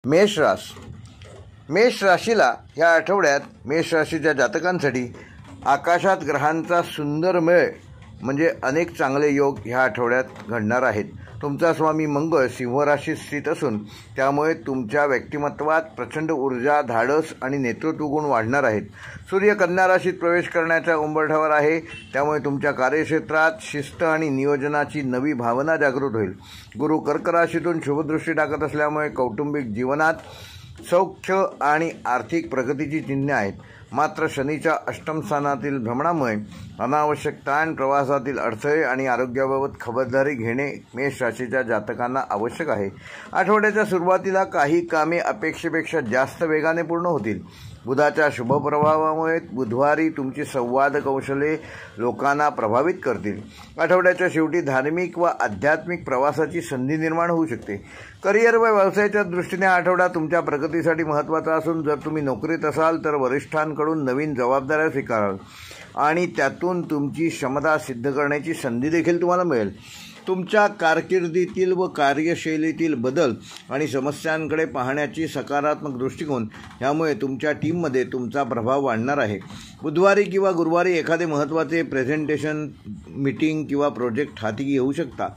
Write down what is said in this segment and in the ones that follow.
मेष राशीला या आठवड्यात मेष राशीच्या जातकांसाठी आकाशात ग्रहांचा सुंदर मेळ म्हणजे अनेक चांगले योग ह्या आठवड्यात घडणार आहेत. तुमचा स्वामी मंगळ सिंह राशीत स्थित असून त्यामुळे तुमच्या व्यक्तिमत्वात प्रचंड ऊर्जा, धाडस आणि नेतृत्व गुण वाढणार आहेत. सूर्य कन्या राशीत प्रवेश करण्याच्या उंबरठ्यावर आहे, त्यामुळे तुमच्या कार्यक्षेत्रात शिस्त आणि नियोजनाची नवी भावना जागृत होईल. गुरु कर्क राशीतून शुभदृष्टी टाकत असल्यामुळे कौटुंबिक जीवनात सौख्य आणि आर्थिक प्रगतीची चिन्हे आहेत. मात्र शनीच्या अष्टम स्थानातील भ्रमणामुळे अनावश्यक ताण, प्रवासातील अडथळे आणि आरोग्याबाबत खबरदारी घेणे मेष राशीच्या जातकांना आवश्यक आहे. आठवड्याच्या सुरुवातीला काही कामे अपेक्षेपेक्षा जास्त वेगाने पूर्ण होतील. बुधाच्या शुभप्रभावामुळे बुधवारी तुमची संवाद कौशल्ये लोकांना प्रभावित करतील. आठवड्याच्या शेवटी धार्मिक व आध्यात्मिक प्रवासाची संधी निर्माण होऊ शकते. करिअर व व्यवसायाच्या दृष्टीने हा आठवडा तुमच्या प्रगतीसाठी महत्त्वाचा असून जर तुम्ही नोकरीत असाल तर वरिष्ठांकडून नवीन जबाबदाऱ्या स्वीकाराल आणि त्यातून तुमची क्षमता सिद्ध करण्याची संधी देखील तुम्हाला मिळेल. तुमच्या कारकिर्दीतील व कार्यशैलीतील बदल आणि समस्यांकडे पाहण्याची सकारात्मक दृष्टिकोन यामुळे तुमच्या टीममध्ये तुमचा प्रभाव वाढणार आहे. बुधवारी किंवा गुरुवारी एखादे महत्त्वाचे प्रेझेंटेशन, मीटिंग किंवा प्रोजेक्ट हाती घेऊ शकता,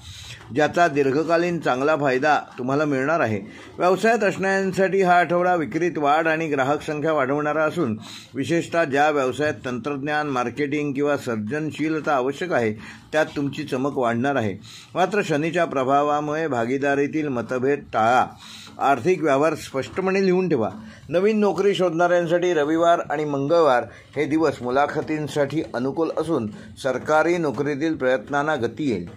ज्याचा दीर्घकालीन चांगला फायदा तुम्हाला मिळणार आहे. व्यवसायात असणाऱ्यांसाठी हा आठवडा विक्रीत वाढ आणि ग्राहक संख्या वाढवणारा असून विशेषतः ज्या व्यवसायात तंत्रज्ञान, मार्केटिंग किंवा सर्जनशीलता आवश्यक आहे त्यात तुमची चमक वाढणार आहे. मात्र शनीच्या प्रभावामुळे भागीदारीतील मतभेद टाळा. आर्थिक व्यवहार स्पष्टपणे लिहून ठेवा. नवीन नोकरी शोधणाऱ्यांसाठी रविवार आणि मंगळवार हे दिवस मुलाखतींसाठी अनुकूल असून सरकारी नोकरीतील प्रयत्नांना गती येईल.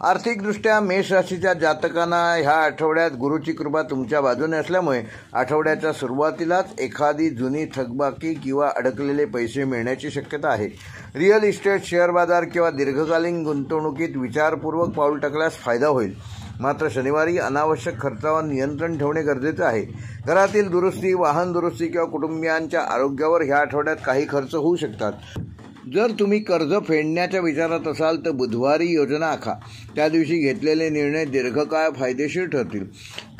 आर्थिकदृष्ट्या मेष राशीच्या जातकांना ह्या आठवड्यात गुरुची कृपा तुमच्या बाजूने असल्यामुळे आठवड्याच्या सुरुवातीलाच एखादी जुनी थकबाकी किंवा अडकलेले पैसे मिळण्याची शक्यता आहे. रिअल इस्टेट, शेअर बाजार किंवा दीर्घकालीन गुंतवणुकीत विचारपूर्वक पाऊल टाकल्यास फायदा होईल. मात्र शनिवारी अनावश्यक खर्चावर नियंत्रण ठेवणे गरजेचे आहे. घरातील दुरुस्ती, वाहन दुरुस्ती किंवा कुटुंबियांच्या आरोग्यावर ह्या आठवड्यात काही खर्च होऊ शकतात. जर तुम्ही कर्ज फेडण्याच्या विचारात असाल तर बुधवारी योजना आखा. त्या दिवशी घेतलेले निर्णय दीर्घकाळ फायदेशीर ठरतील.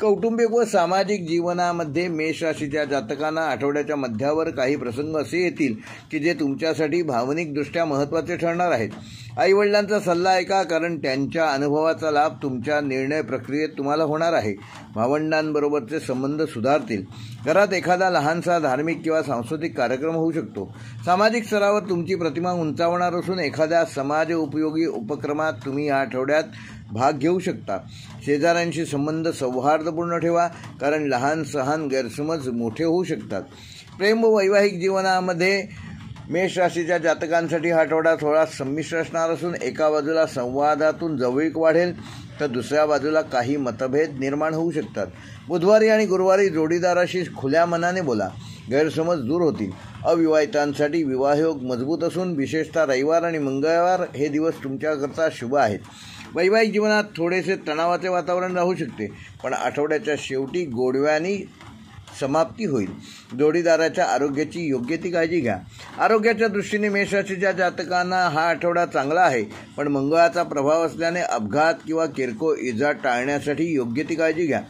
कौटुंबिक व सामाजिक जीवनामध्ये मेष राशीच्या जातकांना आठवड्याच्या मध्यावर काही प्रसंग असे येतील की जे तुमच्यासाठी भावनिकदृष्ट्या महत्त्वाचे ठरणार आहेत. आईवडिलांचा सल्ला ऐका, कारण त्यांच्या अनुभवाचा लाभ तुमच्या निर्णय प्रक्रियेत तुम्हाला होणार आहे. भावंडांबरोबरचे संबंध सुधारतील. घरात एखादा लहानसा धार्मिक किंवा सांस्कृतिक कार्यक्रम होऊ शकतो. सामाजिक स्तरावर तुमची प्रतिमा उंचावणार असून एखाद्या समाज उपयोगी उपक्रमात तुम्ही या आठवड्यात भाग घेऊ शकता. शेजाऱ्यांशी संबंध सौहार्दपूर्ण ठेवा, कारण लहान सहान गैरसमज मोठे होऊ शकतात. प्रेम व वैवाहिक जीवनामध्ये मेष राशीच्या जातकांसाठी हा आठवडा थोडा संमिश्र असणार असून एका बाजूला संवादातून जवळीक वाढेल तर दुसऱ्या बाजूला काही मतभेद निर्माण होऊ शकतात. बुधवारी आणि गुरुवारी जोडीदाराशी खुल्या मनाने बोला, गैरसमज दूर होतील. अविवाहितांसाठी विवाहयोग मजबूत असून विशेषतः रविवार आणि मंगळवार हे दिवस तुमच्याकरता शुभ आहेत. वैवाहिक जीवनात थोडेसे तणावाचे वातावरण राहू शकते, पण आठवड्याच्या शेवटी गोडव्याने समाप्ती होईल. जोडीदाराच्या आरोग्याची योग्य ती काळजी घ्या. आरोग्याच्या दृष्टीने मेष राशीच्या जातकांना हा आठवडा चांगला आहे, पण मंगळाचा प्रभाव असल्याने अपघात किंवा किरकोळ इजा टाळण्यासाठी योग्य ती काळजी घ्या.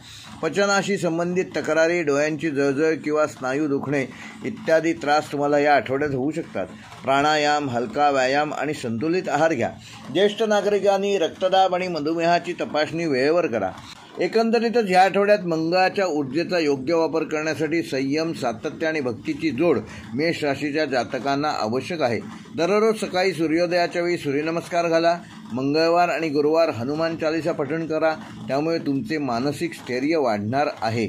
पचनाशी संबंधित तक्रारी, डोळ्यांची जळजळ किंवा स्नायू दुखणे इत्यादी त्रास तुम्हाला या आठवड्यात होऊ शकतात. प्राणायाम, हलका व्यायाम आणि संतुलित आहार घ्या. ज्येष्ठ नागरिकांनी रक्तदाब आणि मधुमेहाची तपासणी वेळेवर करा. एकंदरीतच ह्या आठवड्यात मंगळाच्या ऊर्जेचा योग्य वापर करण्यासाठी संयम, सातत्य आणि भक्तीची जोड मेष राशीच्या जातकांना आवश्यक आहे. दररोज सकाळी सूर्योदयाच्या वेळी सूर्यनमस्कार घाला. मंगळवार आणि गुरुवार हनुमान चालीसा पठण करा, त्यामुळे तुमचे मानसिक स्थैर्य वाढणार आहे.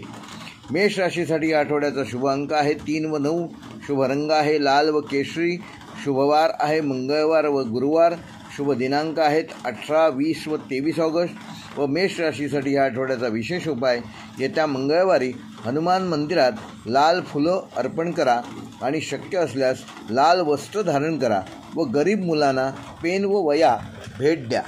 मेष राशीसाठी या आठवड्याचा शुभ अंक आहे 3 व 9. शुभ रंग आहे लाल व केशरी. शुभवार आहे मंगळवार व गुरुवार. शुभ दिनांक आहेत 18, 20 व 23 ऑगस्ट. व मेष राशीसाठी या आठवड्याचा विशेष उपाय, येत्या मंगळवारी हनुमान मंदिरात लाल फुलं अर्पण करा आणि शक्य असल्यास लाल वस्त्र धारण करा व गरीब मुलांना पेन व वह्या भेट द्या.